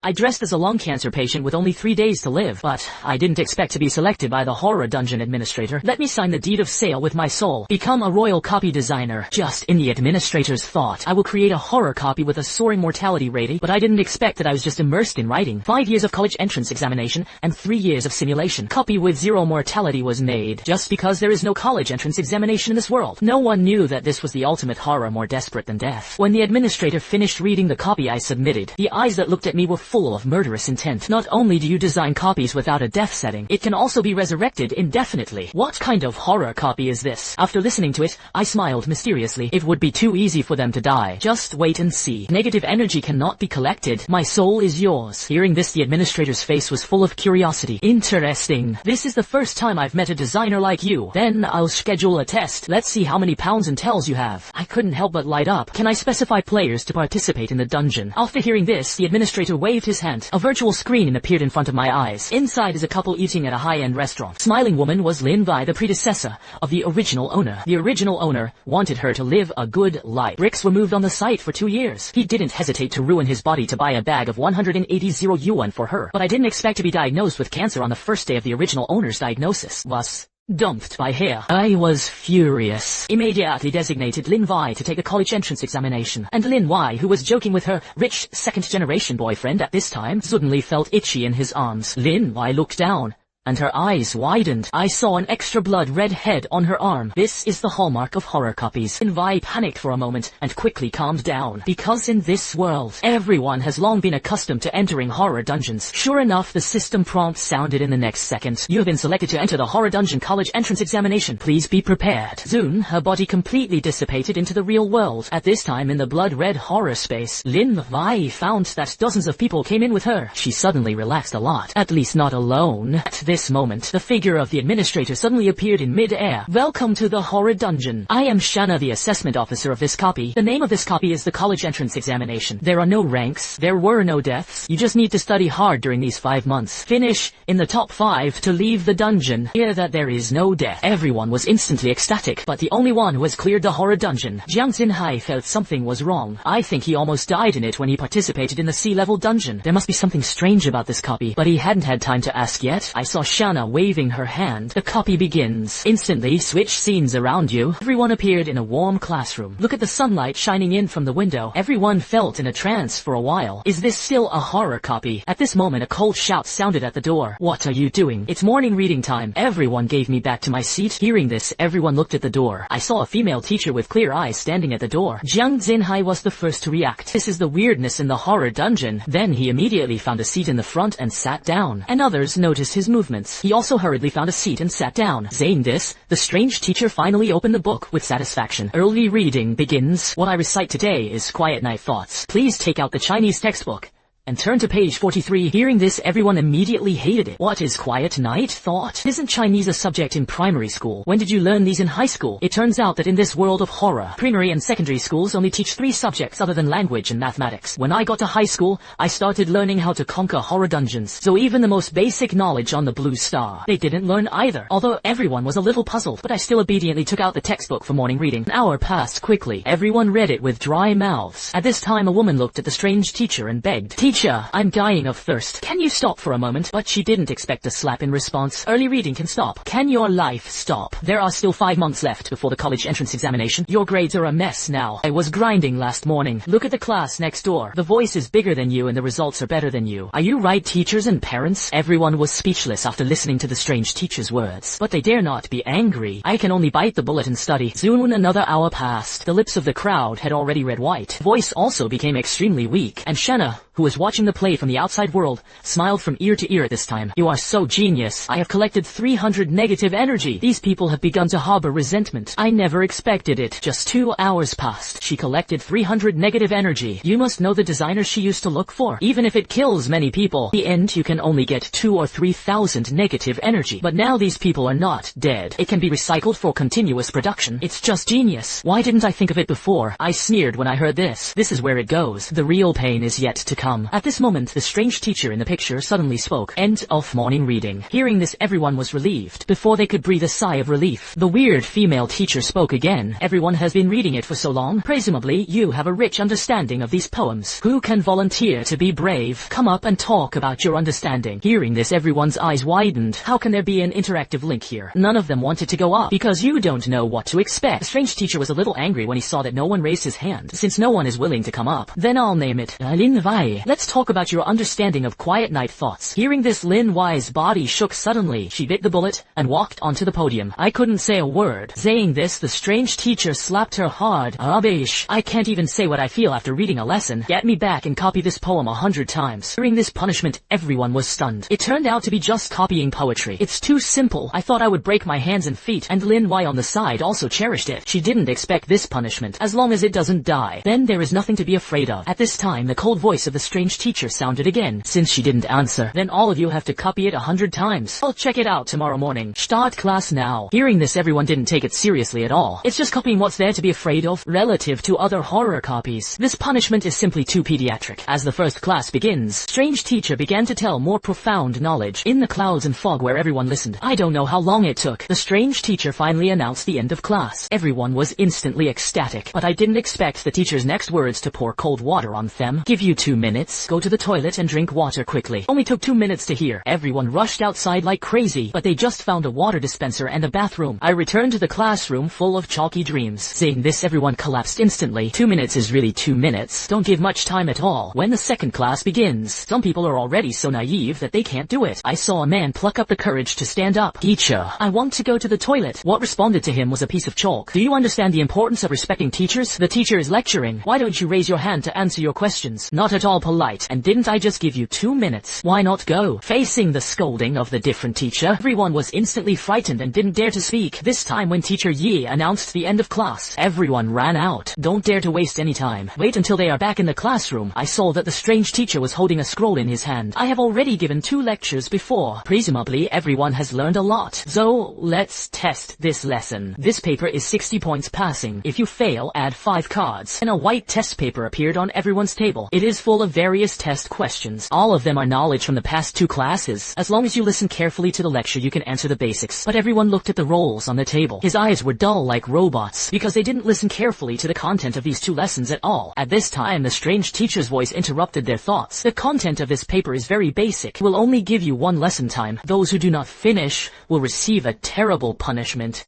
I dressed as a lung cancer patient with only 3 days to live, but I didn't expect to be selected by the horror dungeon administrator. Let me sign the deed of sale with my soul. Become a royal copy designer. Just in the administrator's thought, I will create a horror copy with a soaring mortality rating, but I didn't expect that I was just immersed in writing. 5 years of college entrance examination and 3 years of simulation. Copy with 0 mortality was made, just because there is no college entrance examination in this world. No one knew that this was the ultimate horror more desperate than death. When the administrator finished reading the copy I submitted, the eyes that looked at me were full of murderous intent. Not only do you design copies without a death setting, it can also be resurrected indefinitely. What kind of horror copy is this? After listening to it, I smiled mysteriously. It would be too easy for them to die. Just wait and see. Negative energy cannot be collected. My soul is yours. Hearing this, the administrator's face was full of curiosity. Interesting. This is the first time I've met a designer like you. Then I'll schedule a test. Let's see how many pounds and tells you have. I couldn't help but light up. Can I specify players to participate in the dungeon? After hearing this, the administrator waved his hand. A virtual screen appeared in front of my eyes. Inside is a couple eating at a high-end restaurant. Smiling woman was Lin Vi, the predecessor of the original owner. The original owner wanted her to live a good life. Bricks were moved on the site for 2 years. He didn't hesitate to ruin his body to buy a bag of 180 yuan for her. But I didn't expect to be diagnosed with cancer on the first day of the original owner's diagnosis. Was dumped by hair. I was furious. Immediately designated Lin Vi to take a college entrance examination. And Lin Vi, who was joking with her rich second-generation boyfriend at this time, suddenly felt itchy in his arms. Lin Vi looked down, and her eyes widened. I saw an extra blood red head on her arm. This is the hallmark of horror copies. Lin Vi panicked for a moment and quickly calmed down. Because in this world, everyone has long been accustomed to entering horror dungeons. Sure enough, the system prompt sounded in the next second. You have been selected to enter the horror dungeon college entrance examination. Please be prepared. Soon, her body completely dissipated into the real world. At this time, in the blood-red horror space, Lin Vi found that dozens of people came in with her. She suddenly relaxed a lot. At least not alone. At this moment, the figure of the administrator suddenly appeared in mid-air. Welcome to the horror dungeon. I am Shanna, the assessment officer of this copy. The name of this copy is the college entrance examination. There are no ranks. There were no deaths. You just need to study hard during these 5 months. Finish in the top 5 to leave the dungeon. Hear that there is no death. Everyone was instantly ecstatic, but the only one who has cleared the horror dungeon. Jiang Xinhai felt something was wrong. I think he almost died in it when he participated in the sea-level dungeon. There must be something strange about this copy, but he hadn't had time to ask yet. I saw Shanna waving her hand. The copy begins. Instantly, switch scenes around you. Everyone appeared in a warm classroom. Look at the sunlight shining in from the window. Everyone felt in a trance for a while. Is this still a horror copy? At this moment, a cold shout sounded at the door. What are you doing? It's morning reading time. Everyone gave me back to my seat. Hearing this, everyone looked at the door. I saw a female teacher with clear eyes standing at the door. Jiang Xinhai was the first to react. This is the weirdness in the horror dungeon. Then he immediately found a seat in the front and sat down. And others noticed his movements. He also hurriedly found a seat and sat down. Saying this, the strange teacher finally opened the book with satisfaction. Early reading begins. What I recite today is Quiet Night Thoughts. Please take out the Chinese textbook and turn to page 43. Hearing this, everyone immediately hated it. What is Quiet Night Thought? Isn't Chinese a subject in primary school? When did you learn these in high school? It turns out that in this world of horror, primary and secondary schools only teach 3 subjects other than language and mathematics. When I got to high school, I started learning how to conquer horror dungeons. So even the most basic knowledge on the blue star, they didn't learn either. Although everyone was a little puzzled, but I still obediently took out the textbook for morning reading. An hour passed quickly. Everyone read it with dry mouths. At this time, a woman looked at the strange teacher and begged, "Teacher, I'm dying of thirst. Can you stop for a moment?" But she didn't expect a slap in response. Early reading can stop. Can your life stop? There are still 5 months left before the college entrance examination. Your grades are a mess now. I was grinding last morning. Look at the class next door. The voice is bigger than you and the results are better than you. Are you right, teachers and parents? Everyone was speechless after listening to the strange teacher's words. But they dare not be angry. I can only bite the bullet and study. Soon another hour passed. The lips of the crowd had already read white. Voice also became extremely weak. And Shanna, who was watching the play from the outside world, smiled from ear to ear at this time. You are so genius. I have collected 300 negative energy. These people have begun to harbor resentment. I never expected it. Just 2 hours passed. She collected 300 negative energy. You must know the designer she used to look for. Even if it kills many people, in the end you can only get 2 or 3,000 negative energy. But now these people are not dead. It can be recycled for continuous production. It's just genius. Why didn't I think of it before? I sneered when I heard this. This is where it goes. The real pain is yet to come. At this moment, the strange teacher in the picture suddenly spoke. End of morning reading. Hearing this, everyone was relieved. Before they could breathe a sigh of relief, the weird female teacher spoke again. Everyone has been reading it for so long. Presumably, you have a rich understanding of these poems. Who can volunteer to be brave? Come up and talk about your understanding. Hearing this, everyone's eyes widened. How can there be an interactive link here? None of them wanted to go up because you don't know what to expect. The strange teacher was a little angry when he saw that no one raised his hand. Since no one is willing to come up, then I'll name it Lin Wei. Let's talk about your understanding of quiet night thoughts. Hearing this, Lin Wei's body shook suddenly. She bit the bullet and walked onto the podium. I couldn't say a word. Saying this, the strange teacher slapped her hard. Rubbish. I can't even say what I feel after reading a lesson. Get me back and copy this poem 100 times. Hearing this punishment, everyone was stunned. It turned out to be just copying poetry. It's too simple. I thought I would break my hands and feet, and Lin Wei on the side also cherished it. She didn't expect this punishment. As long as it doesn't die, then there is nothing to be afraid of. At this time, the cold voice of the strange teacher sounded again. Since she didn't answer, then all of you have to copy it 100 times. I'll check it out tomorrow morning. Start class now. Hearing this, everyone didn't take it seriously at all. It's just copying what's there to be afraid of, relative to other horror copies. This punishment is simply too pediatric. As the first class begins, strange teacher began to tell more profound knowledge. In the clouds and fog where everyone listened, I don't know how long it took. The strange teacher finally announced the end of class. Everyone was instantly ecstatic, but I didn't expect the teacher's next words to pour cold water on them. Give you 2 minutes. Go to the toilet and drink water quickly. Only took 2 minutes to hear. Everyone rushed outside like crazy, but they just found a water dispenser and a bathroom. I returned to the classroom full of chalky dreams. Saying this, everyone collapsed instantly. 2 minutes is really 2 minutes. Don't give much time at all. When the second class begins, some people are already so naive that they can't do it. I saw a man pluck up the courage to stand up. Teacher, I want to go to the toilet. What responded to him was a piece of chalk. Do you understand the importance of respecting teachers? The teacher is lecturing. Why don't you raise your hand to answer your questions? Not at all polite. And didn't I just give you 2 minutes? Why not go? Facing the scolding of the different teacher, everyone was instantly frightened and didn't dare to speak. This time when teacher Yi announced the end of class, everyone ran out. Don't dare to waste any time. Wait until they are back in the classroom. I saw that the strange teacher was holding a scroll in his hand. I have already given 2 lectures before. Presumably everyone has learned a lot. So let's test this lesson. This paper is 60 points passing. If you fail, add 5 cards. And a white test paper appeared on everyone's table. It is full of various test questions. All of them are knowledge from the past 2 classes. As long as you listen carefully to the lecture, you can answer the basics. But everyone looked at the rolls on the table. His eyes were dull like robots because they didn't listen carefully to the content of these 2 lessons at all. At this time, the strange teacher's voice interrupted their thoughts. The content of this paper is very basic. We'll only give you 1 lesson time. Those who do not finish will receive a terrible punishment.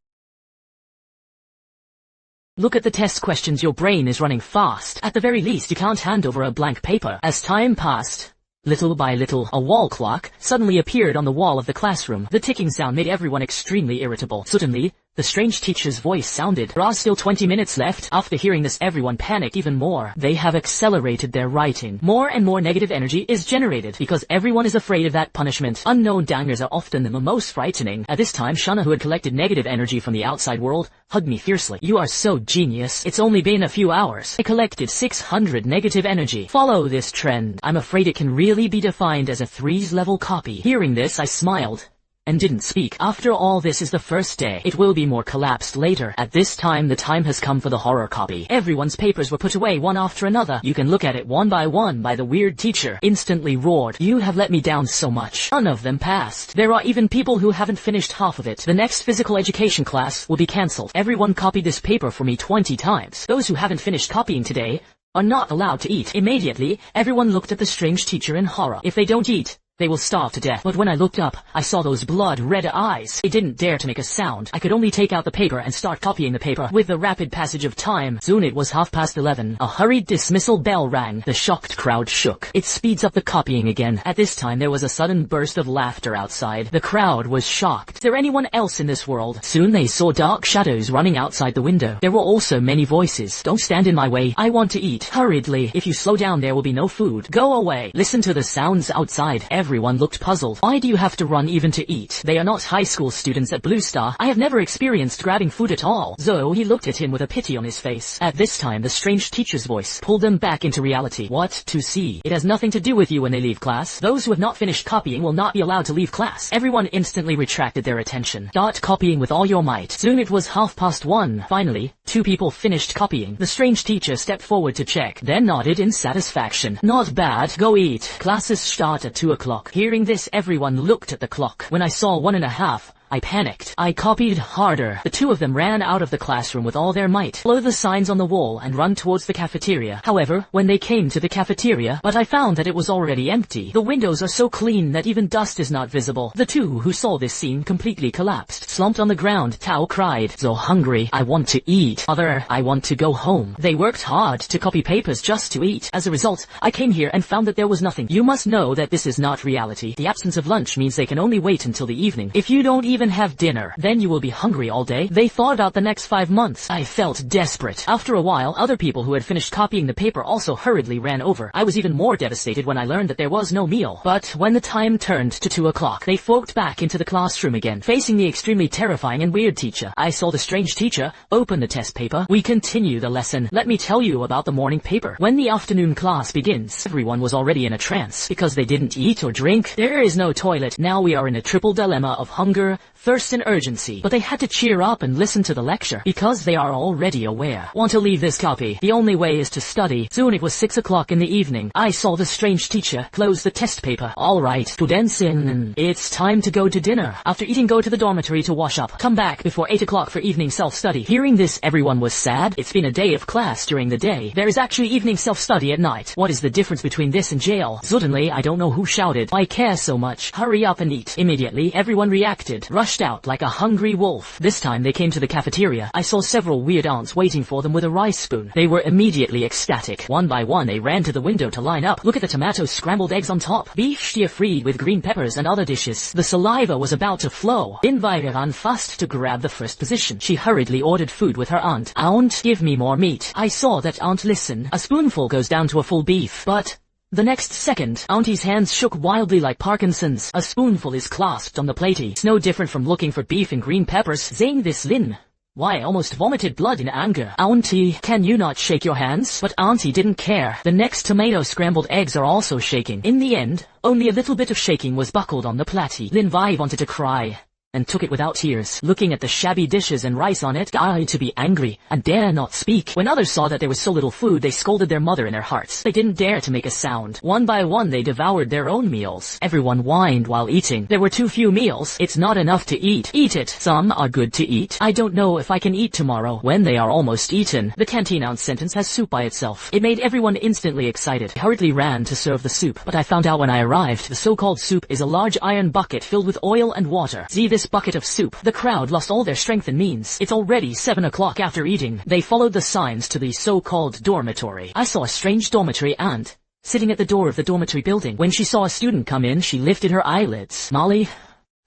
Look at the test questions. Your brain is running fast. At the very least, you can't hand over a blank paper. As time passed, little by little, a wall clock suddenly appeared on the wall of the classroom. The ticking sound made everyone extremely irritable. Suddenly, the strange teacher's voice sounded. There are still 20 minutes left. After hearing this, everyone panicked even more. They have accelerated their writing. More and more negative energy is generated because everyone is afraid of that punishment. Unknown dangers are often the most frightening. At this time, Shana, who had collected negative energy from the outside world, hugged me fiercely. You are so genius. It's only been a few hours. I collected 600 negative energy. Follow this trend. I'm afraid it can really be defined as a 3's level copy. Hearing this, I smiled and didn't speak. After all, this is the first day. It will be more collapsed later. At this time, the time has come for the horror copy. Everyone's papers were put away one after another. You can look at it one by one. By the weird teacher instantly roared, you have let me down so much. None of them passed. There are even people who haven't finished half of it. The next physical education class will be cancelled. Everyone copied this paper for me 20 times. Those who haven't finished copying today are not allowed to eat. Immediately, everyone looked at the strange teacher in horror. If they don't eat, they will starve to death. But when I looked up, I saw those blood-red eyes. They didn't dare to make a sound. I could only take out the paper and start copying the paper. With the rapid passage of time, soon it was 11:30. A hurried dismissal bell rang. The shocked crowd shook. It speeds up the copying again. At this time, there was a sudden burst of laughter outside. The crowd was shocked. Is there anyone else in this world? Soon they saw dark shadows running outside the window. There were also many voices. Don't stand in my way. I want to eat. Hurriedly. If you slow down, there will be no food. Go away. Listen to the sounds outside. Everyone looked puzzled. Why do you have to run even to eat? They are not high school students at Blue Star. I have never experienced grabbing food at all. He looked at him with a pity on his face. At this time, the strange teacher's voice pulled them back into reality. What to see? It has nothing to do with you when they leave class. Those who have not finished copying will not be allowed to leave class. Everyone instantly retracted their attention. Start copying with all your might. Soon it was 1:30. Finally, 2 people finished copying. The strange teacher stepped forward to check, then nodded in satisfaction. Not bad. Go eat. Classes start at 2 o'clock. Hearing this, everyone looked at the clock. When I saw 1:30, I panicked. I copied harder. The 2 of them ran out of the classroom with all their might, follow the signs on the wall and run towards the cafeteria. However, when they came to the cafeteria, I found that it was already empty. The windows are so clean that even dust is not visible. The 2 who saw this scene completely collapsed. Slumped on the ground, Tao cried, "So hungry, I want to eat." Other, "I want to go home." They worked hard to copy papers just to eat. As a result, I came here and found that there was nothing. You must know that this is not reality. The absence of lunch means they can only wait until the evening. If you don't even have dinner, then you will be hungry all day. They thought out the next 5 months. I felt desperate. After a while, other people who had finished copying the paper also hurriedly ran over. I was even more devastated when I learned that there was no meal. But when the time turned to 2 o'clock, they flocked back into the classroom again, facing the extremely terrifying and weird teacher. I saw the strange teacher open the test paper. We continue the lesson. Let me tell you about the morning paper. When the afternoon class begins, everyone was already in a trance because they didn't eat or drink. There is no toilet. Now we are in a triple dilemma of hunger, thirst and urgency. But they had to cheer up and listen to the lecture because they are already aware. Want to leave this copy? The only way is to study. Soon it was 6 o'clock in the evening. I saw the strange teacher close the test paper. All right, students in. It's time to go to dinner. After eating, go to the dormitory to wash up. Come back before 8 o'clock for evening self-study. Hearing this, everyone was sad. It's been a day of class during the day. There is actually evening self-study at night. What is the difference between this and jail? Suddenly, I don't know who shouted, "I care so much. Hurry up and eat." Immediately, everyone reacted, rushed out like a hungry wolf. This time they came to the cafeteria. I saw several weird aunts waiting for them with a rice spoon. They were immediately ecstatic. One by one they ran to the window to line up. Look at the tomato scrambled eggs on top. Beef stir fried with green peppers and other dishes. The saliva was about to flow. Invita ran fast to grab the first position. She hurriedly ordered food with her aunt. "Aunt, give me more meat." I saw that aunt listen. A spoonful goes down to a full beef. But the next second, Auntie's hands shook wildly like Parkinson's. A spoonful is clasped on the platey. It's no different from looking for beef and green peppers. Saying this, Lin, why, I almost vomited blood in anger. "Auntie, can you not shake your hands?" But Auntie didn't care. The next tomato scrambled eggs are also shaking. In the end, only a little bit of shaking was buckled on the platty. Lin Vi wanted to cry and took it without tears. Looking at the shabby dishes and rice on it, I to be angry and dare not speak. When others saw that there was so little food, they scolded their mother in their hearts. They didn't dare to make a sound. One by one they devoured their own meals. Everyone whined while eating. There were too few meals. It's not enough to eat. Eat it. Some are good to eat. I don't know if I can eat tomorrow. When they are almost eaten, the canteen ounce sentence has soup by itself. It made everyone instantly excited. I hurriedly ran to serve the soup, but I found out when I arrived, the so-called soup is a large iron bucket filled with oil and water. See this bucket of soup. The crowd lost all their strength and means. It's already 7 o'clock after eating. They followed the signs to the so-called dormitory. I saw a strange dormitory aunt sitting at the door of the dormitory building. When she saw a student come in, she lifted her eyelids. Molly,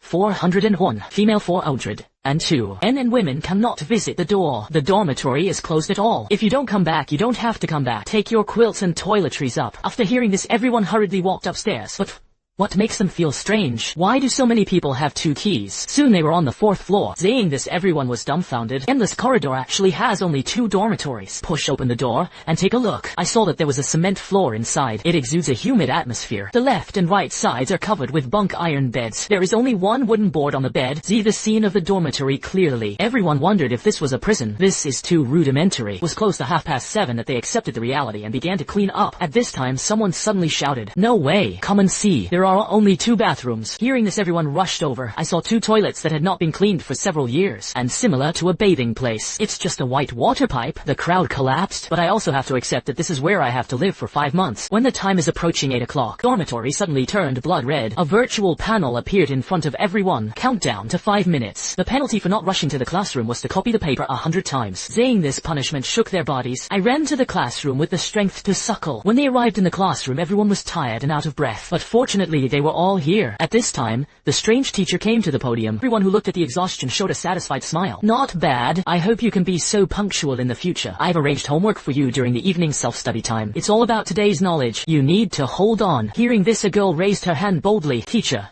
401, female 402. Men and women cannot visit the door. The dormitory is closed at all. If you don't come back, you don't have to come back. Take your quilts and toiletries up. After hearing this, everyone hurriedly walked upstairs. But what makes them feel strange? Why do so many people have 2 keys? Soon they were on the 4th floor. Saying this, everyone was dumbfounded. Endless corridor actually has only 2 dormitories. Push open the door and take a look. I saw that there was a cement floor inside. It exudes a humid atmosphere. The left and right sides are covered with bunk iron beds. There is only one wooden board on the bed. See the scene of the dormitory clearly. Everyone wondered if this was a prison. This is too rudimentary. It was close to 7:30 that they accepted the reality and began to clean up. At this time, someone suddenly shouted, "No way! Come and see. There are only 2 bathrooms." Hearing this, everyone rushed over. I saw 2 toilets that had not been cleaned for several years, and similar to a bathing place. It's just a white water pipe. The crowd collapsed, but I also have to accept that this is where I have to live for 5 months. When the time is approaching 8 o'clock, dormitory suddenly turned blood red. A virtual panel appeared in front of everyone. Countdown to 5 minutes. The penalty for not rushing to the classroom was to copy the paper 100 times. Saying this, punishment shook their bodies. I ran to the classroom with the strength to suckle. When they arrived in the classroom, everyone was tired and out of breath, but fortunately Fortunately, they were all here. At this time, the strange teacher came to the podium. Everyone who looked at the exhaustion showed a satisfied smile. Not bad. I hope you can be so punctual in the future. I've arranged homework for you during the evening self-study time. It's all about today's knowledge. You need to hold on. Hearing this, a girl raised her hand boldly. Teacher,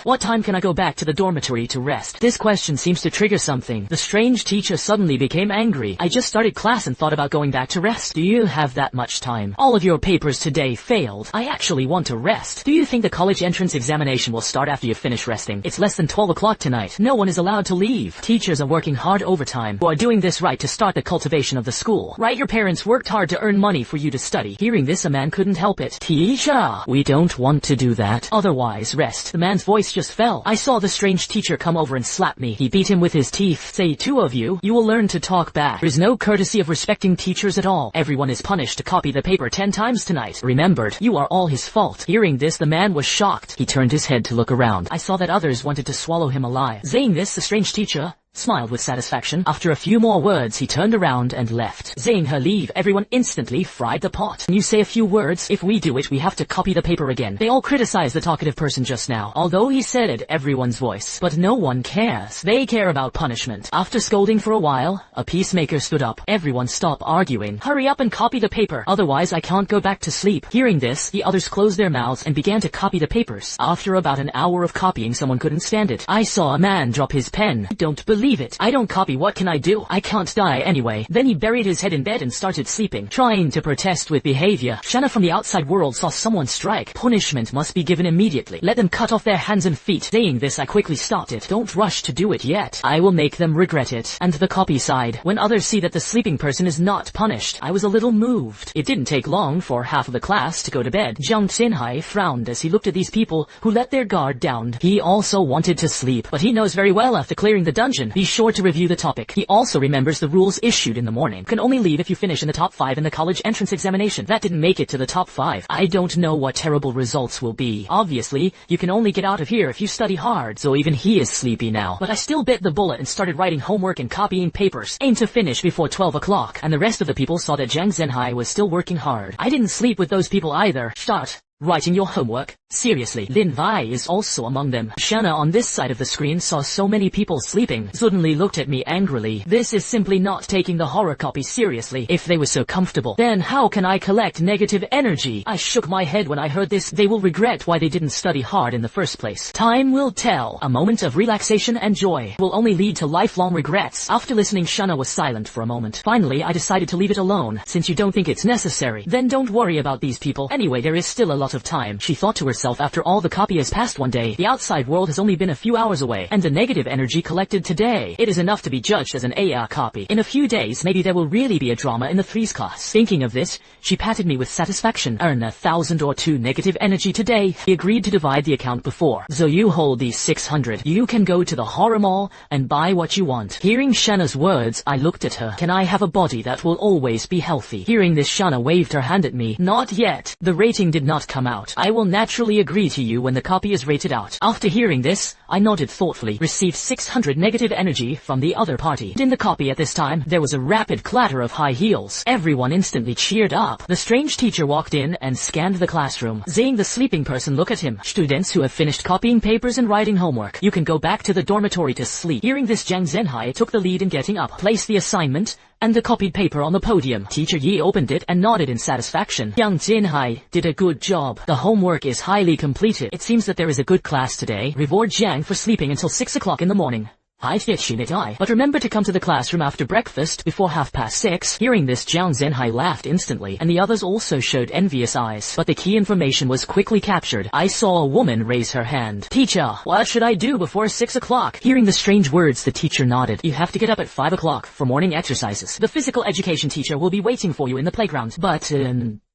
what time can I go back to the dormitory to rest? This question seems to trigger something. The strange teacher suddenly became angry. I just started class and thought about going back to rest. Do you have that much time? All of your papers today failed. I actually want to rest. Do you think the college entrance examination will start after you finish resting? It's less than 12 o'clock tonight. No one is allowed to leave. Teachers are working hard overtime. You are doing this right to start the cultivation of the school. Right, your parents worked hard to earn money for you to study. Hearing this, a man couldn't help it. Teacher, we don't want to do that. Otherwise, rest. The man's voice just fell. I saw the strange teacher come over and slap me. He beat him with his teeth. Say, two of you will learn to talk back. There's no courtesy of respecting teachers at all. Everyone is punished to copy the paper 10 times tonight. Remembered, you are all his fault. Hearing this, the man was shocked. He turned his head to look around. I saw that others wanted to swallow him alive. Saying this, the strange teacher smiled with satisfaction. After a few more words, he turned around and left. Seeing her leave, everyone instantly fried the pot. Can you say a few words? If we do it, we have to copy the paper again. They all criticized the talkative person just now, although he said it everyone's voice. But no one cares. They care about punishment. After scolding for a while, a peacemaker stood up. Everyone stop arguing. Hurry up and copy the paper. Otherwise, I can't go back to sleep. Hearing this, the others closed their mouths and began to copy the papers. After about an hour of copying, someone couldn't stand it. I saw a man drop his pen. Don't believe it. I don't copy. What can I do? I can't die anyway. Then he buried his head in bed and started sleeping, trying to protest with behavior. Shanna from the outside world saw someone strike. Punishment must be given immediately. Let them cut off their hands and feet. Saying this, I quickly stopped it. Don't rush to do it yet. I will make them regret it. And the copy side. When others see that the sleeping person is not punished, I was a little moved. It didn't take long for half of the class to go to bed. Jiang Xinhai frowned as he looked at these people who let their guard down. He also wanted to sleep, but he knows very well after clearing the dungeon, be sure to review the topic. He also remembers the rules issued in the morning. Can only leave if you finish in the top 5 in the college entrance examination. That didn't make it to the top 5. I don't know what terrible results will be. Obviously, you can only get out of here if you study hard, so even he is sleepy now. But I still bit the bullet and started writing homework and copying papers. Aimed to finish before 12 o'clock, and the rest of the people saw that Jiang Zhenhai was still working hard. I didn't sleep with those people either. Start writing your homework. Seriously, Lin Vai is also among them. Shanna on this side of the screen saw so many people sleeping, suddenly looked at me angrily. This is simply not taking the horror copy seriously. If they were so comfortable, then how can I collect negative energy? I shook my head when I heard this. They will regret why they didn't study hard in the first place. Time will tell. A moment of relaxation and joy will only lead to lifelong regrets. After listening, Shanna was silent for a moment. Finally, I decided to leave it alone. Since you don't think it's necessary, then don't worry about these people. Anyway, there is still a lot of time. She thought to herself, after all the copy has passed one day, the outside world has only been a few hours away, and the negative energy collected today, it is enough to be judged as an AR copy. In a few days, maybe there will really be a drama in the threes class. Thinking of this, she patted me with satisfaction. Earn 1,000 or 2 negative energy today. He agreed to divide the account before. So you hold these 600. You can go to the horror mall and buy what you want. Hearing Shanna's words, I looked at her. Can I have a body that will always be healthy? Hearing this, Shanna waved her hand at me. Not yet. The rating did not come out. I will naturally agree to you when the copy is rated out. After hearing this, I nodded thoughtfully. Received 600 negative energy from the other party. In the copy at this time, there was a rapid clatter of high heels. Everyone instantly cheered up. The strange teacher walked in and scanned the classroom. Seeing the sleeping person look at him. Students who have finished copying papers and writing homework, you can go back to the dormitory to sleep. Hearing this, Jiang Zhenhai took the lead in getting up, placed the assignment and the copied paper on the podium. Teacher Yi opened it and nodded in satisfaction. Jiang Zhenhai did a good job. The homework is highly completed. It seems that there is a good class today. Reward Jiang for sleeping until 6 o'clock in the morning. But remember to come to the classroom after breakfast before 6:30. Hearing this, Jiang Zhenhai laughed instantly, and the others also showed envious eyes. But the key information was quickly captured. I saw a woman raise her hand. Teacher, what should I do before 6 o'clock? Hearing the strange words, the teacher nodded. You have to get up at 5 o'clock for morning exercises. The physical education teacher will be waiting for you in the playground. But,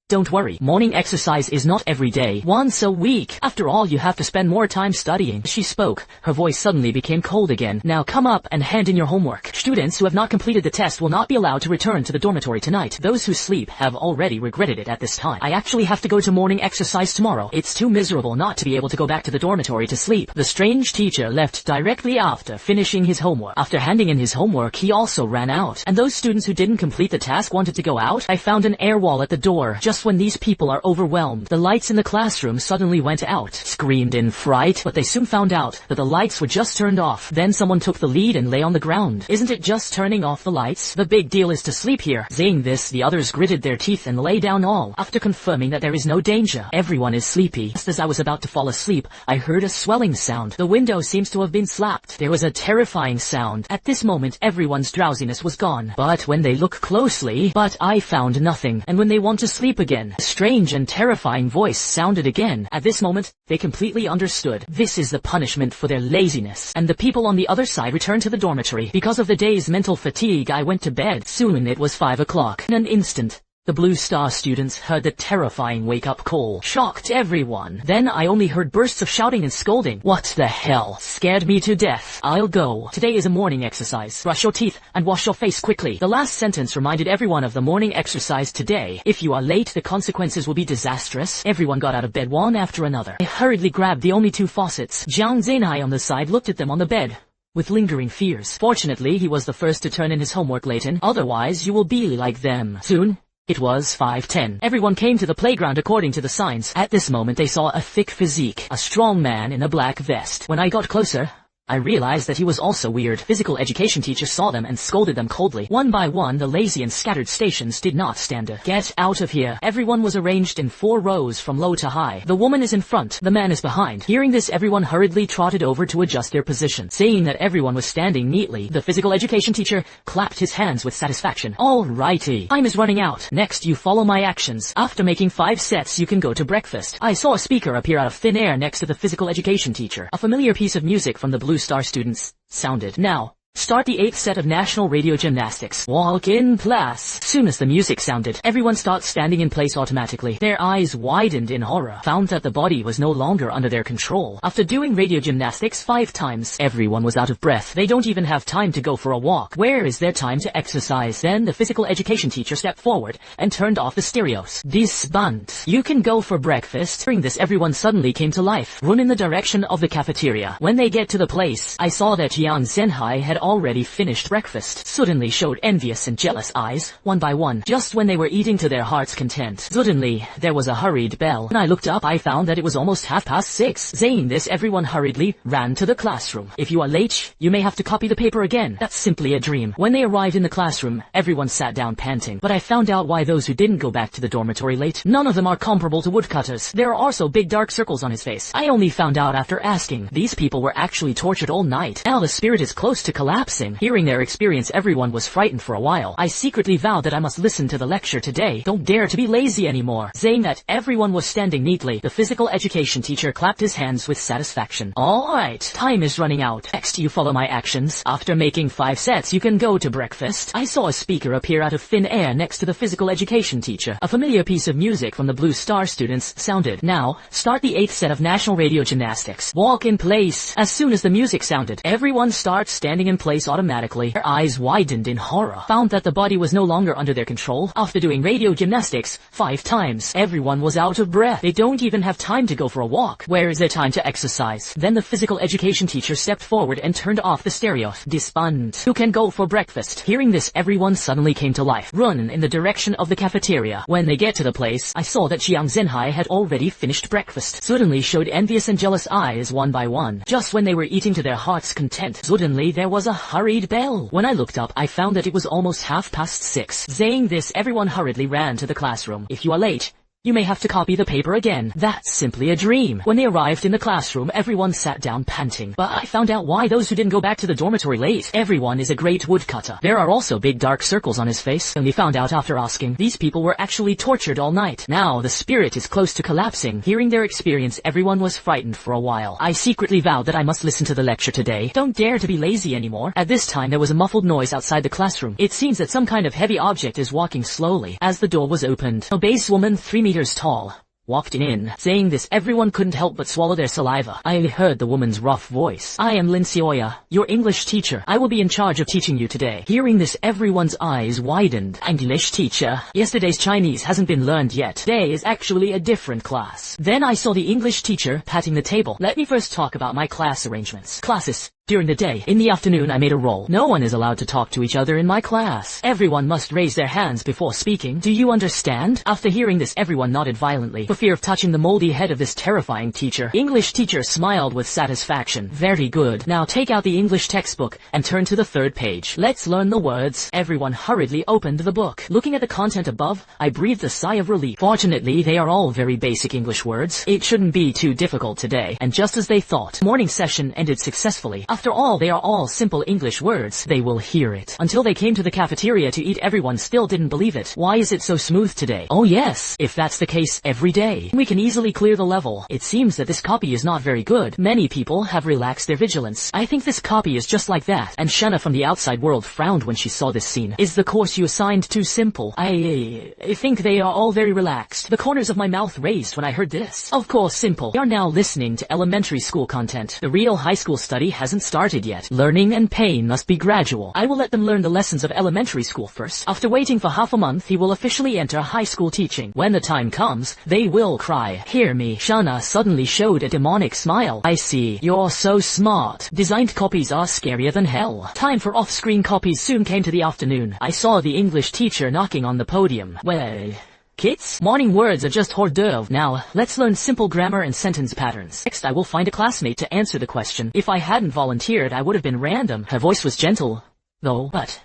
don't worry, morning exercise is not every day, once a week. After all, you have to spend more time studying. She spoke. Her voice suddenly became cold again. Now come up and hand in your homework. Students who have not completed the test will not be allowed to return to the dormitory tonight. Those who sleep have already regretted it at this time. I actually have to go to morning exercise tomorrow. It's too miserable not to be able to go back to the dormitory to sleep. The strange teacher left directly after finishing his homework. After handing in his homework, he also ran out. And those students who didn't complete the task wanted to go out. I found an air wall at the door. Just Just when these people are overwhelmed, the lights in the classroom suddenly went out. Screamed in fright, but they soon found out that the lights were just turned off. Then someone took the lead and lay on the ground. Isn't it just turning off the lights? The big deal is to sleep here. Saying this, the others gritted their teeth and lay down all. After confirming that there is no danger, everyone is sleepy. Just as I was about to fall asleep, I heard a swelling sound. The window seems to have been slapped. There was a terrifying sound. At this moment, everyone's drowsiness was gone. But when they look closely, I found nothing. And when they want to sleep again, a strange and terrifying voice sounded again. At this moment, they completely understood. This is the punishment for their laziness. And the people on the other side returned to the dormitory. Because of the day's mental fatigue, I went to bed. Soon it was 5 o'clock. In an instant, the Blue Star students heard the terrifying wake-up call. Shocked everyone. Then I only heard bursts of shouting and scolding. What the hell? Scared me to death. I'll go. Today is a morning exercise. Brush your teeth and wash your face quickly. The last sentence reminded everyone of the morning exercise today. If you are late, the consequences will be disastrous. Everyone got out of bed one after another. I hurriedly grabbed the only 2 faucets. Jiang Zhenhai on the side looked at them on the bed with lingering fears. Fortunately, he was the first to turn in his homework, Layton. Otherwise, you will be like them. Soon, it was 5:10. Everyone came to the playground according to the signs. At this moment they saw a thick physique, a strong man in a black vest. When I got closer, I realized that he was also weird. Physical education teacher saw them and scolded them coldly. One by one, the lazy and scattered stations did not stand a get out of here. Everyone was arranged in 4 rows from low to high. The woman is in front, the man is behind. Hearing this, everyone hurriedly trotted over to adjust their position. Seeing that everyone was standing neatly, the physical education teacher clapped his hands with satisfaction. Alrighty, time is running out. Next, you follow my actions. After making 5 sets, you can go to breakfast. I saw a speaker appear out of thin air next to the physical education teacher. A familiar piece of music from the Blue Star students sounded. Now, start the 8th set of national radio gymnastics. Walk in place. Soon as the music sounded, everyone starts standing in place automatically. Their eyes widened in horror, found that the body was no longer under their control. After doing radio gymnastics 5 times, everyone was out of breath. They don't even have time to go for a walk. Where is their time to exercise? Then the physical education teacher stepped forward and turned off the stereos. Disband. You can go for breakfast. During this, everyone suddenly came to life. Run in the direction of the cafeteria. When they get to the place, I saw that Jiang Zhenhai had already finished breakfast. Suddenly showed envious and jealous eyes, one by one, just when they were eating to their heart's content. Suddenly, there was a hurried bell. When I looked up, I found that it was almost 6:30. Saying this, everyone hurriedly ran to the classroom. If you are late, you may have to copy the paper again. That's simply a dream. When they arrived in the classroom, everyone sat down panting. But I found out why those who didn't go back to the dormitory late. None of them are comparable to woodcutters. There are also big dark circles on his face. I only found out after asking. These people were actually tortured all night. Now the spirit is close to collapsing. Hearing their experience, everyone was frightened for a while. I secretly vowed that I must listen to the lecture today. Don't dare to be lazy anymore. Saying that, everyone was standing neatly. The physical education teacher clapped his hands with satisfaction. Alright, time is running out. Next, you follow my actions. After making 5 sets, you can go to breakfast. I saw a speaker appear out of thin air next to the physical education teacher. A familiar piece of music from the Blue Star students sounded. Now, start the 8th set of national radio gymnastics. Walk in place. As soon as the music sounded, everyone starts standing in place automatically. Their eyes widened in horror, found that the body was no longer under their control. After doing radio gymnastics 5 times, everyone was out of breath. They don't even have time to go for a walk. Where is their time to exercise? Then the physical education teacher stepped forward and turned off the stereo. Disband. You can go for breakfast. Hearing this, everyone suddenly came to life. Run in the direction of the cafeteria. When they get to the place, I saw that Jiang Zhenhai had already finished breakfast. Suddenly showed envious and jealous eyes one by one. Just when they were eating to their heart's content, suddenly there was a hurried bell. When I looked up, I found that it was almost 6:30. Saying this, everyone hurriedly ran to the classroom. If you are late, you may have to copy the paper again. That's simply a dream. When they arrived in the classroom, everyone sat down panting. But I found out why those who didn't go back to the dormitory late. Everyone is a great woodcutter. There are also big dark circles on his face. Only found out after asking. These people were actually tortured all night. Now the spirit is close to collapsing. Hearing their experience, everyone was frightened for a while. I secretly vowed that I must listen to the lecture today. Don't dare to be lazy anymore. At this time, there was a muffled noise outside the classroom. It seems that some kind of heavy object is walking slowly. As the door was opened, a base woman 3 meters tall walked in. Saying this, everyone couldn't help but swallow their saliva. I heard the woman's rough voice. I am Lin Xiaoya, your English teacher. I will be in charge of teaching you today. Hearing this, everyone's eyes widened. English teacher? Yesterday's Chinese hasn't been learned yet. Today is actually a different class. Then I saw the English teacher patting the table. Let me first talk about my class arrangements. Classes during the day. In the afternoon I made a rule. No one is allowed to talk to each other in my class. Everyone must raise their hands before speaking. Do you understand? After hearing this, everyone nodded violently, for fear of touching the moldy head of this terrifying teacher. English teacher smiled with satisfaction. Very good. Now take out the English textbook and turn to the 3rd page. Let's learn the words. Everyone hurriedly opened the book. Looking at the content above, I breathed a sigh of relief. Fortunately, they are all very basic English words. It shouldn't be too difficult today. And just as they thought, morning session ended successfully. After all, they are all simple English words. They will hear it. Until they came to the cafeteria to eat, everyone still didn't believe it. Why is it so smooth today? Oh yes, if that's the case every day, we can easily clear the level. It seems that this copy is not very good. Many people have relaxed their vigilance. I think this copy is just like that. And Shanna from the outside world frowned when she saw this scene. Is the course you assigned too simple? I think they are all very relaxed. The corners of my mouth raised when I heard this. Of course, simple. We are now listening to elementary school content. The real high school study hasn't started yet. Learning and pain must be gradual. I will let them learn the lessons of elementary school first. After waiting for half a month, he will officially enter high school teaching. When the time comes, they will cry. Hear me. Shanna suddenly showed a demonic smile. I see. You're so smart. Designed copies are scarier than hell. Time for off-screen copies soon came to the afternoon. I saw the English teacher knocking on the podium. Well, kids, morning words are just hors d'oeuvre. Now, let's learn simple grammar and sentence patterns. Next, I will find a classmate to answer the question. If I hadn't volunteered, I would have been random. Her voice was gentle, though, but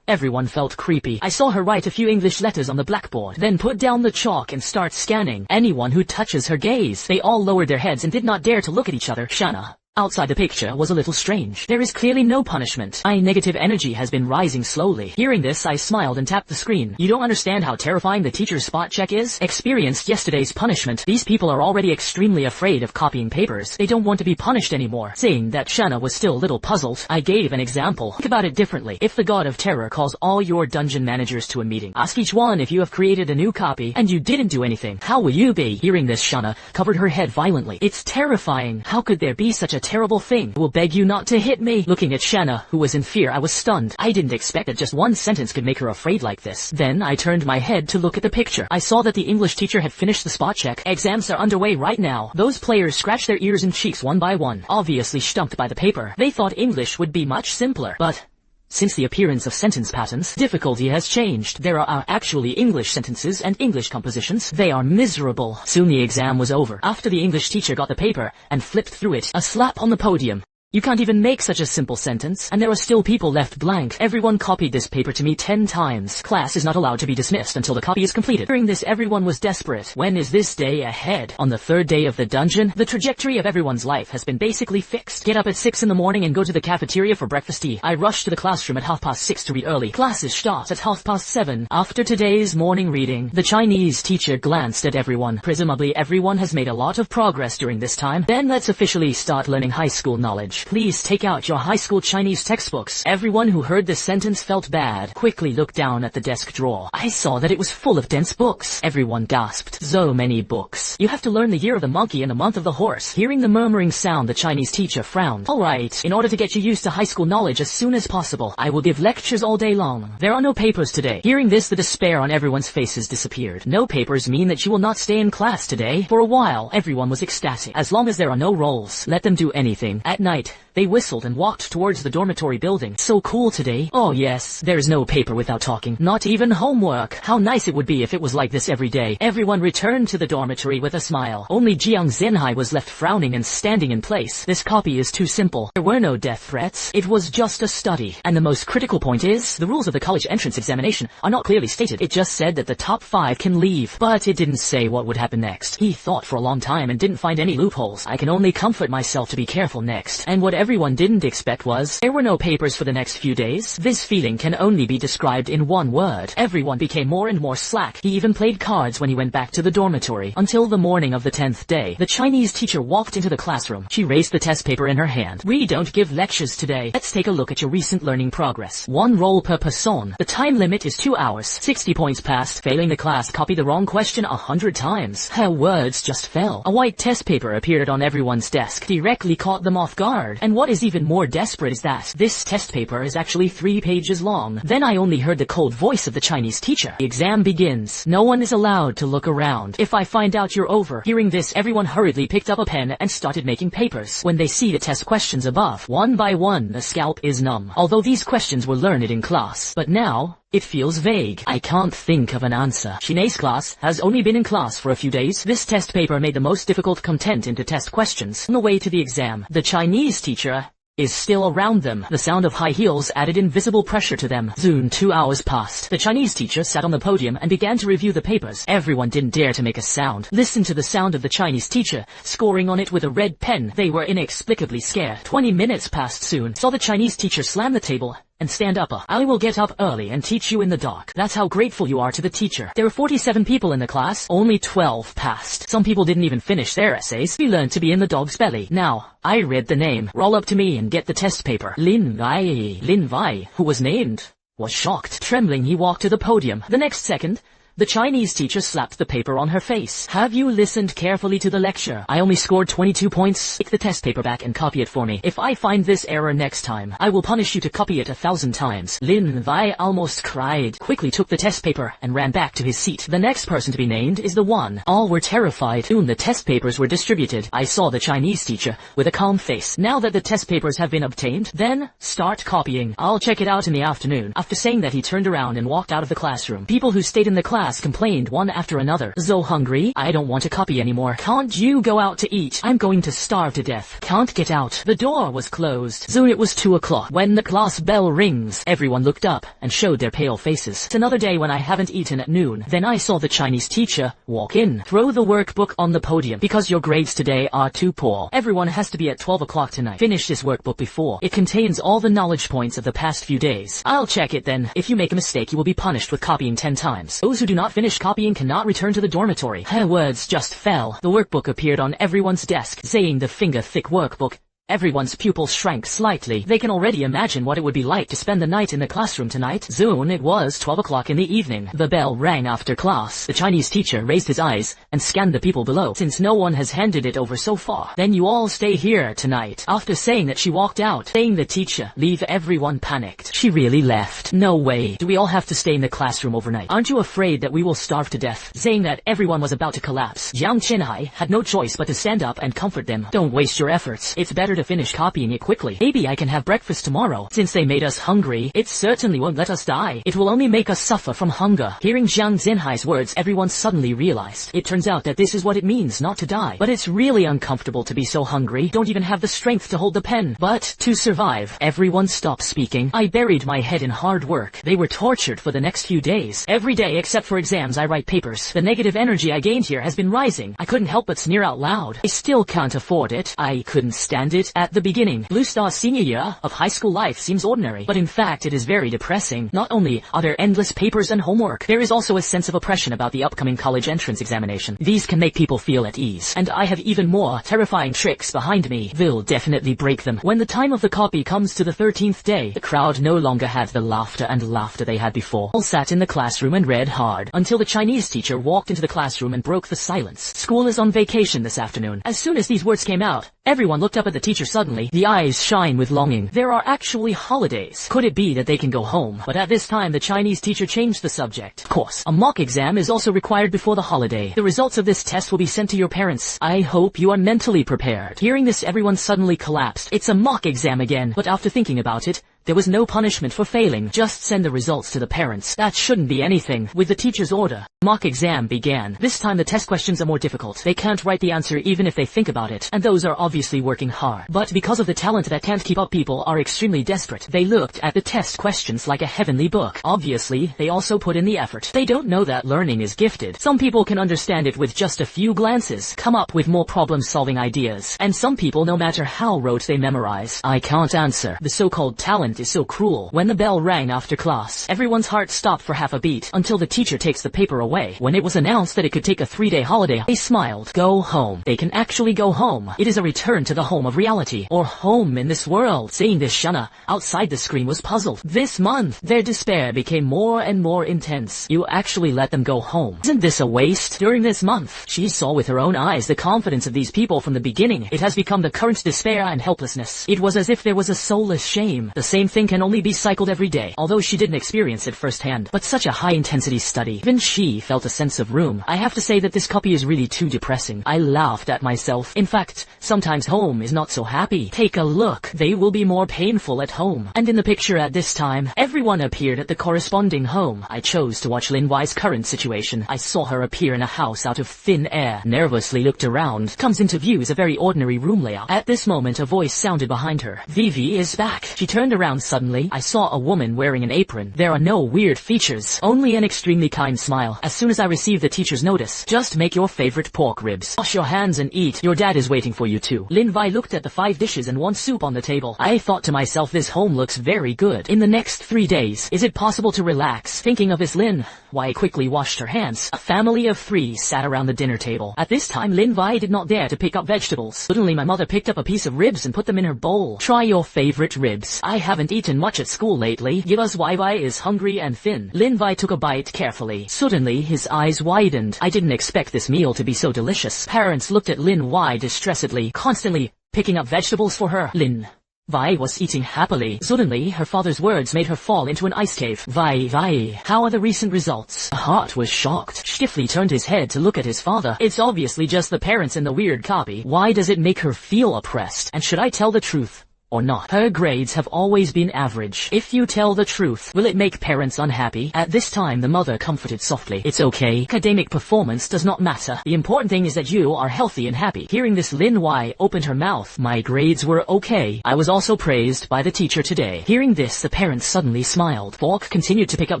everyone felt creepy. I saw her write a few English letters on the blackboard, then put down the chalk and start scanning anyone who touches her gaze. They all lowered their heads and did not dare to look at each other. Shanna, outside the picture, was a little strange. There is clearly no punishment. My negative energy has been rising slowly. Hearing this, I smiled and tapped the screen. You don't understand how terrifying the teacher's spot check is? Experienced yesterday's punishment. These people are already extremely afraid of copying papers. They don't want to be punished anymore. Seeing that Shanna was still a little puzzled, I gave an example. Think about it differently. If the god of terror calls all your dungeon managers to a meeting, ask each one if you have created a new copy and you didn't do anything. How will you be? Hearing this, Shanna covered her head violently. It's terrifying. How could there be such a terrible thing? I will beg you not to hit me. Looking at Shanna, who was in fear, I was stunned. I didn't expect that just one sentence could make her afraid like this. Then I turned my head to look at the picture. I saw that the English teacher had finished the spot check. Exams are underway right now. Those players scratched their ears and cheeks one by one, obviously stumped by the paper. They thought English would be much simpler, but since the appearance of sentence patterns, difficulty has changed. There are actually English sentences and English compositions. They are miserable. Soon the exam was over. After the English teacher got the paper and flipped through it, a slap on the podium. You can't even make such a simple sentence, and there are still people left blank. Everyone copied this paper to me 10 times. Class is not allowed to be dismissed until the copy is completed. During this, everyone was desperate. When is this day ahead? On the 3rd day of the dungeon, the trajectory of everyone's life has been basically fixed. Get up at 6 in the morning and go to the cafeteria for breakfast tea. I rushed to the classroom at 6:30 to read early. Classes start at 7:30. After today's morning reading, the Chinese teacher glanced at everyone. Presumably everyone has made a lot of progress during this time. Then let's officially start learning high school knowledge. Please take out your high school Chinese textbooks. Everyone who heard this sentence felt bad. Quickly looked down at the desk drawer. I saw that it was full of dense books. Everyone gasped. So many books. You have to learn the year of the monkey and the month of the horse. Hearing the murmuring sound, the Chinese teacher frowned. Alright, in order to get you used to high school knowledge as soon as possible, I will give lectures all day long. There are no papers today. Hearing this, the despair on everyone's faces disappeared. No papers mean that you will not stay in class today. For a while, everyone was ecstatic. As long as there are no rolls, let them do anything. At night, they whistled and walked towards the dormitory building. So cool today. Oh yes, there's no paper without talking. Not even homework. How nice it would be if it was like this every day. Everyone returned to the dormitory with a smile. Only Jiang Zhenhai was left frowning and standing in place. This copy is too simple. There were no death threats. It was just a study. And the most critical point is, the rules of the college entrance examination are not clearly stated. It just said that the top 5 can leave. But it didn't say what would happen next. He thought for a long time and didn't find any loopholes. I can only comfort myself to be careful next. And what everyone didn't expect was, there were no papers for the next few days. This feeling can only be described in one word. Everyone became more and more slack. He even played cards when he went back to the dormitory. Until the morning of the 10th day, the Chinese teacher walked into the classroom. She raised the test paper in her hand. We don't give lectures today. Let's take a look at your recent learning progress. 1 roll per person. The time limit is 2 hours. 60 points passed. Failing the class, copy the wrong question 100 times. Her words just fell. A white test paper appeared on everyone's desk. Directly caught them off guard. hard. And what is even more desperate is that this test paper is actually 3 pages long. Then I only heard the cold voice of the Chinese teacher. The exam begins. No one is allowed to look around. If I find out you're over. Hearing this, everyone hurriedly picked up a pen and started making papers. When they see the test questions above, one by one, the scalp is numb. Although these questions were learned in class. But now, it feels vague. I can't think of an answer. Shinei's class has only been in class for a few days. This test paper made the most difficult content into test questions. On the way to the exam, the Chinese teacher is still around them. The sound of high heels added invisible pressure to them. Soon 2 hours passed. The Chinese teacher sat on the podium and began to review the papers. Everyone didn't dare to make a sound. Listen to the sound of the Chinese teacher scoring on it with a red pen. They were inexplicably scared. 20 minutes passed soon. Saw the Chinese teacher slam the table and stand up. I will get up early and teach you in the dark. That's how grateful you are to the teacher. There were 47 people in the class. Only 12 passed. Some people didn't even finish their essays. We learned to be in the dog's belly. Now, I read the name. Roll up to me and get the test paper. Lin Wei, who was named, was shocked. Trembling, he walked to the podium. The next second, the Chinese teacher slapped the paper on her face. Have you listened carefully to the lecture? I only scored 22 points. Take the test paper back and copy it for me. If I find this error next time, I will punish you to copy it 1,000 times. Lin Wei almost cried, quickly took the test paper and ran back to his seat. The next person to be named is the one. All were terrified. Soon the test papers were distributed. I saw the Chinese teacher with a calm face. Now that the test papers have been obtained, then start copying. I'll check it out in the afternoon. After saying that, he turned around and walked out of the classroom. People who stayed in the class complained one after another. So hungry? I don't want to copy anymore. Can't you go out to eat? I'm going to starve to death. Can't get out. The door was closed. Soon it was 2 o'clock. When the class bell rings, everyone looked up and showed their pale faces. It's another day when I haven't eaten at noon. Then I saw the Chinese teacher walk in. Throw the workbook on the podium. Because your grades today are too poor. Everyone has to be at 12 o'clock tonight. Finish this workbook before. It contains all the knowledge points of the past few days. I'll check it then. If you make a mistake, you will be punished with copying 10 times. Those who do not finish copying cannot return to the dormitory. Her words just fell. The workbook appeared on everyone's desk, saying the finger-thick workbook. Everyone's pupils shrank slightly. They can already imagine what it would be like to spend the night in the classroom tonight. Soon it was 12 o'clock in the evening. The bell rang after class. The Chinese teacher raised his eyes and scanned the people below. Since no one has handed it over so far, then you all stay here tonight. After saying that, she walked out, saying the teacher, leave. Everyone panicked. She really left. No way. Do we all have to stay in the classroom overnight? Aren't you afraid that we will starve to death? Saying that, everyone was about to collapse. Jiang Chenhai had no choice but to stand up and comfort them. Don't waste your efforts. It's better to finish copying it quickly. Maybe I can have breakfast tomorrow. Since they made us hungry, it certainly won't let us die. It will only make us suffer from hunger. Hearing Jiang Zhenhai's words, everyone suddenly realized. It turns out that this is what it means not to die. But it's really uncomfortable to be so hungry. Don't even have the strength to hold the pen. But to survive, everyone stopped speaking. I buried my head in hard work. They were tortured for the next few days. Every day except for exams, I write papers. The negative energy I gained here has been rising. I couldn't help but sneer out loud. I still can't afford it. I couldn't stand it at the beginning. Blue Star's senior year of high school life seems ordinary, but in fact it is very depressing. Not only are there endless papers and homework, there is also a sense of oppression about the upcoming college entrance examination. These can make people feel at ease. And I have even more terrifying tricks behind me. Will definitely break them. When the time of the copy comes to the 13th day, the crowd no longer had the laughter they had before. All sat in the classroom and read hard, until the Chinese teacher walked into the classroom and broke the silence. School is on vacation this afternoon. As soon as these words came out, everyone looked up at the teacher suddenly. The eyes shine with longing. There are actually holidays. Could it be that they can go home? But at this time, the Chinese teacher changed the subject. Of course, a mock exam is also required before the holiday. The results of this test will be sent to your parents. I hope you are mentally prepared. Hearing this, everyone suddenly collapsed. It's a mock exam again. But after thinking about it, there was no punishment for failing. Just send the results to the parents. That shouldn't be anything. With the teacher's order, mock exam began. This time the test questions are more difficult. They can't write the answer even if they think about it. And those are obviously working hard. But because of the talent that can't keep up, people are extremely desperate. They looked at the test questions like a heavenly book. Obviously, they also put in the effort. They don't know that learning is gifted. Some people can understand it with just a few glances, come up with more problem-solving ideas. And some people, no matter how rote they memorize, I can't answer. The so-called talent parent is so cruel. When the bell rang after class, everyone's heart stopped for half a beat until the teacher takes the paper away. When it was announced that it could take a 3-day holiday, they smiled. Go home. They can actually go home. It is a return to the home of reality, or home in this world. Saying this, Shana, outside the screen, was puzzled. This month, their despair became more and more intense. You actually let them go home. Isn't this a waste? During this month, she saw with her own eyes the confidence of these people from the beginning. It has become the current despair and helplessness. It was as if there was a soulless shame. The same thing can only be cycled every day, although she didn't experience it firsthand. But such a high-intensity study. Even she felt a sense of room. I have to say that this copy is really too depressing. I laughed at myself. In fact, sometimes home is not so happy. Take a look. They will be more painful at home. And in the picture at this time, everyone appeared at the corresponding home. I chose to watch Lin Wai's current situation. I saw her appear in a house out of thin air. Nervously looked around. Comes into view is a very ordinary room layout. At this moment, a voice sounded behind her. Vivi is back. She turned around suddenly. I saw a woman wearing an apron. There are no weird features, only an extremely kind smile. As soon as I received the teacher's notice, just make your favorite pork ribs. Wash your hands and eat. Your dad is waiting for you too. Lin Wai looked at the 5 dishes and 1 soup on the table. I thought to myself, this home looks very good. In the next 3 days, is it possible to relax? Thinking of this, Lin Wai quickly washed her hands. A family of 3 sat around the dinner table. At this time, Lin Wai did not dare to pick up vegetables. Suddenly my mother picked up a piece of ribs and put them in her bowl. Try your favorite ribs. I haven't eaten much at school lately. Give us Wai is hungry and thin. Lin Wai took a bite carefully. Suddenly his eyes widened. I didn't expect this meal to be so delicious. Parents looked at Lin Wai distressedly, constantly picking up vegetables for her. Lin Wai was eating happily. Suddenly, her father's words made her fall into an ice cave. Wai, how are the recent results? Hart was shocked. Stiffly turned his head to look at his father. It's obviously just the parents in the weird copy. Why does it make her feel oppressed? And should I tell the truth or not? Her grades have always been average. If you tell the truth, will it make parents unhappy? At this time, the mother comforted softly. It's okay. Academic performance does not matter. The important thing is that you are healthy and happy. Hearing this, Lin Wai opened her mouth. My grades were okay. I was also praised by the teacher today. Hearing this, the parents suddenly smiled. Fork continued to pick up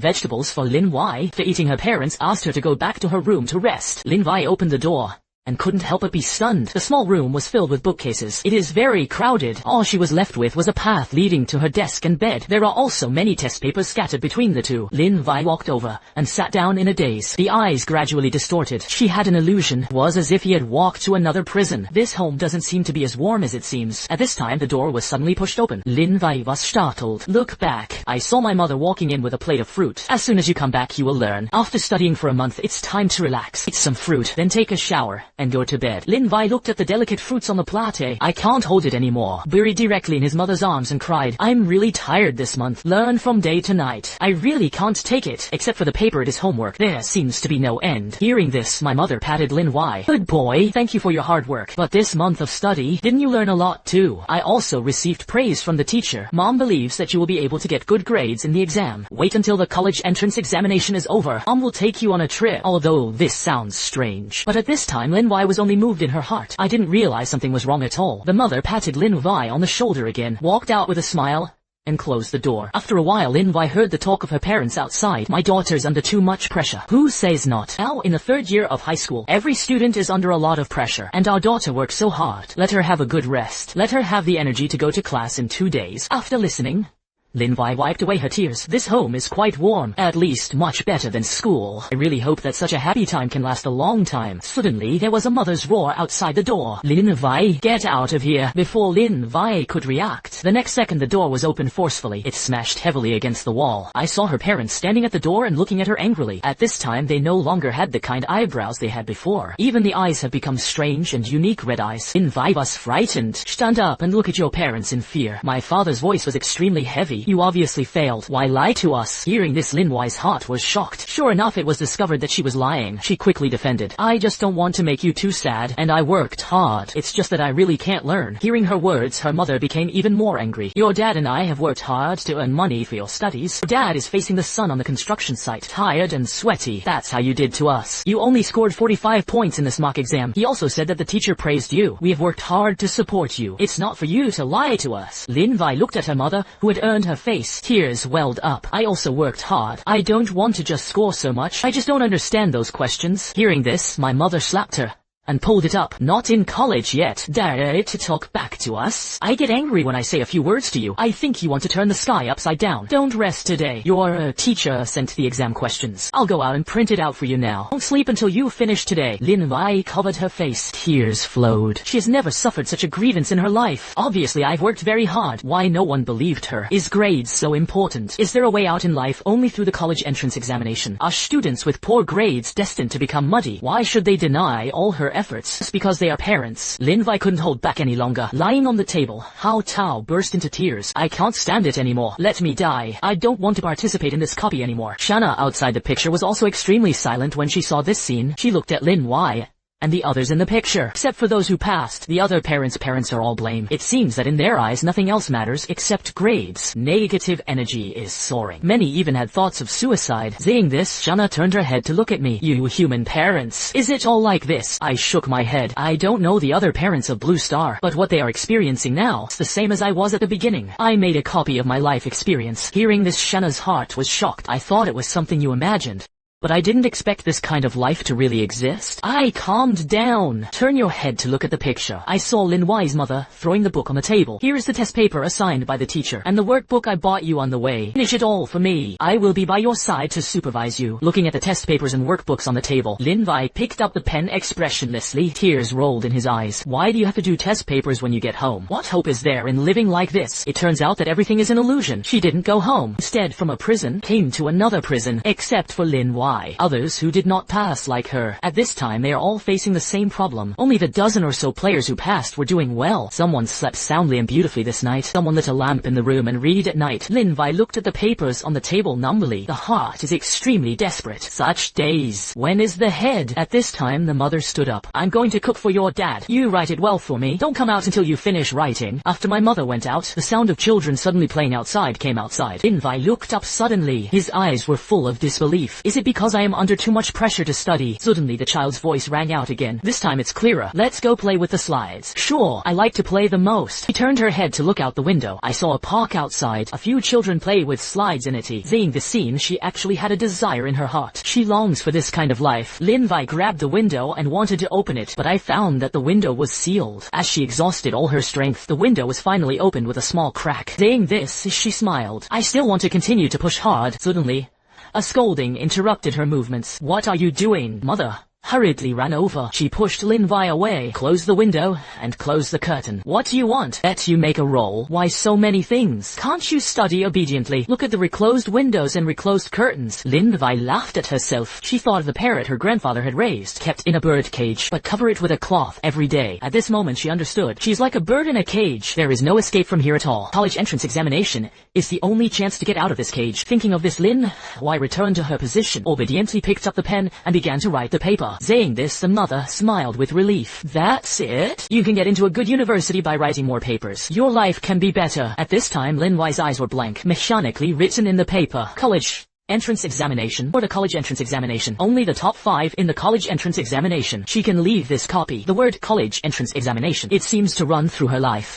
vegetables for Lin Wai. After eating, her parents asked her to go back to her room to rest. Lin Wai opened the door and couldn't help but be stunned. The small room was filled with bookcases. It is very crowded. All she was left with was a path leading to her desk and bed. There are also many test papers scattered between the two. Lin Wai walked over and sat down in a daze. The eyes gradually distorted. She had an illusion. It was as if he had walked to another prison. This home doesn't seem to be as warm as it seems. At this time, the door was suddenly pushed open. Lin Wai was startled. Look back. I saw my mother walking in with a plate of fruit. As soon as you come back, you will learn. After studying for a month, it's time to relax. Eat some fruit, then take a shower and go to bed. Lin Wai looked at the delicate fruits on the platter. I can't hold it anymore. Buried directly in his mother's arms and cried, I'm really tired this month. Learn from day to night. I really can't take it. Except for the paper, it is homework. There seems to be no end. Hearing this, my mother patted Lin Wai. Good boy. Thank you for your hard work. But this month of study, didn't you learn a lot too? I also received praise from the teacher. Mom believes that you will be able to get good grades in the exam. Wait until the college entrance examination is over. Mom will take you on a trip. Although this sounds strange. But at this time, Lin Wai was only moved in her heart. I didn't realize something was wrong at all. The mother patted Lin Wai on the shoulder again, walked out with a smile, and closed the door. After a while, Lin Wai heard the talk of her parents outside. My daughter's under too much pressure. Who says not? Now, in the 3rd year of high school, every student is under a lot of pressure, and our daughter works so hard. Let her have a good rest. Let her have the energy to go to class in 2 days. After listening, Lin Wai wiped away her tears. This home is quite warm, at least much better than school. I really hope that such a happy time can last a long time. Suddenly, there was a mother's roar outside the door. Lin Wai, get out of here. Before Lin Wai could react, the next second the door was opened forcefully. It smashed heavily against the wall. I saw her parents standing at the door and looking at her angrily. At this time, they no longer had the kind eyebrows they had before. Even the eyes have become strange and unique red eyes. Lin Wai was frightened. Stand up and look at your parents in fear. My father's voice was extremely heavy. You obviously failed. Why lie to us? Hearing this, Lin Wai's heart was shocked. Sure enough, it was discovered that she was lying. She quickly defended. I just don't want to make you too sad, and I worked hard. It's just that I really can't learn. Hearing her words, her mother became even more angry. Your dad and I have worked hard to earn money for your studies. Your dad is facing the sun on the construction site, tired and sweaty. That's how you did to us. You only scored 45 points in this mock exam. He also said that the teacher praised you. We have worked hard to support you. It's not for you to lie to us. Lin Wai looked at her mother, who had earned her face. Tears welled up. I also worked hard. I don't want to just score so much. I just don't understand those questions. Hearing this, my mother slapped her and pulled it up. Not in college yet. Dare to talk back to us? I get angry when I say a few words to you. I think you want to turn the sky upside down. Don't rest today. Your teacher sent the exam questions. I'll go out and print it out for you now. Don't sleep until you finish today. Lin Wei covered her face. Tears flowed. She has never suffered such a grievance in her life. Obviously, I've worked very hard. Why no one believed her? Is grades so important? Is there a way out in life only through the college entrance examination? Are students with poor grades destined to become muddy? Why should they deny all her efforts just because they are parents? Lin Wei couldn't hold back any longer. Lying on the table, Hao Tao burst into tears. I can't stand it anymore. Let me die. I don't want to participate in this copy anymore. Shanna outside the picture was also extremely silent when she saw this scene. She looked at Lin Wei and the others in the picture. Except for those who passed, the other parents' are all blame. It seems that in their eyes nothing else matters except grades. Negative energy is soaring. Many even had thoughts of suicide. Saying this, Shanna turned her head to look at me. You human parents. Is it all like this? I shook my head. I don't know the other parents of Blue Star, but what they are experiencing now is the same as I was at the beginning. I made a copy of my life experience. Hearing this, Shanna's heart was shocked. I thought it was something you imagined, but I didn't expect this kind of life to really exist. I calmed down. Turn your head to look at the picture. I saw Lin Wei's mother throwing the book on the table. Here is the test paper assigned by the teacher, and the workbook I bought you on the way. Finish it all for me. I will be by your side to supervise you. Looking at the test papers and workbooks on the table, Lin Wei picked up the pen expressionlessly. Tears rolled in his eyes. Why do you have to do test papers when you get home? What hope is there in living like this? It turns out that everything is an illusion. She didn't go home. Instead, from a prison, came to another prison, except for Lin Wei. Others who did not pass like her. At this time they are all facing the same problem. Only the dozen or so players who passed were doing well. Someone slept soundly and beautifully this night. Someone lit a lamp in the room and read at night. Lin Wei looked at the papers on the table numbly. The heart is extremely desperate. Such days. When is the head? At this time the mother stood up. I'm going to cook for your dad. You write it well for me. Don't come out until you finish writing. After my mother went out, the sound of children suddenly playing outside came outside. Lin Wei looked up suddenly. His eyes were full of disbelief. Is it because I am under too much pressure to study? Suddenly the child's voice rang out again. This time it's clearer. Let's go play with the slides. Sure, I like to play the most. She turned her head to look out the window. I saw a park outside. A few children play with slides in it. Seeing the scene, she actually had a desire in her heart. She longs for this kind of life. Lin Wei grabbed the window and wanted to open it, but I found that the window was sealed. As she exhausted all her strength, the window was finally opened with a small crack. Saying this, she smiled. I still want to continue to push hard. Suddenly, a scolding interrupted her movements. What are you doing, mother? Hurriedly ran over. She pushed Lin Wei away, closed the window, and closed the curtain. What do you want? Bet you make a roll. Why so many things? Can't you study obediently? Look at the reclosed windows and reclosed curtains. Lin Wei laughed at herself. She thought of the parrot her grandfather had raised, kept in a bird cage, but cover it with a cloth every day. At this moment she understood. She's like a bird in a cage. There is no escape from here at all. College entrance examination is the only chance to get out of this cage. Thinking of this, Lin Wei returned to her position, obediently picked up the pen, and began to write the paper. Saying this, the mother smiled with relief. That's it? You can get into a good university by writing more papers. Your life can be better. At this time, Lin Wei's eyes were blank, mechanically written in the paper. College entrance examination. For the college entrance examination, only the top 5 in the college entrance examination. She can leave this copy. The word college entrance examination, it seems to run through her life.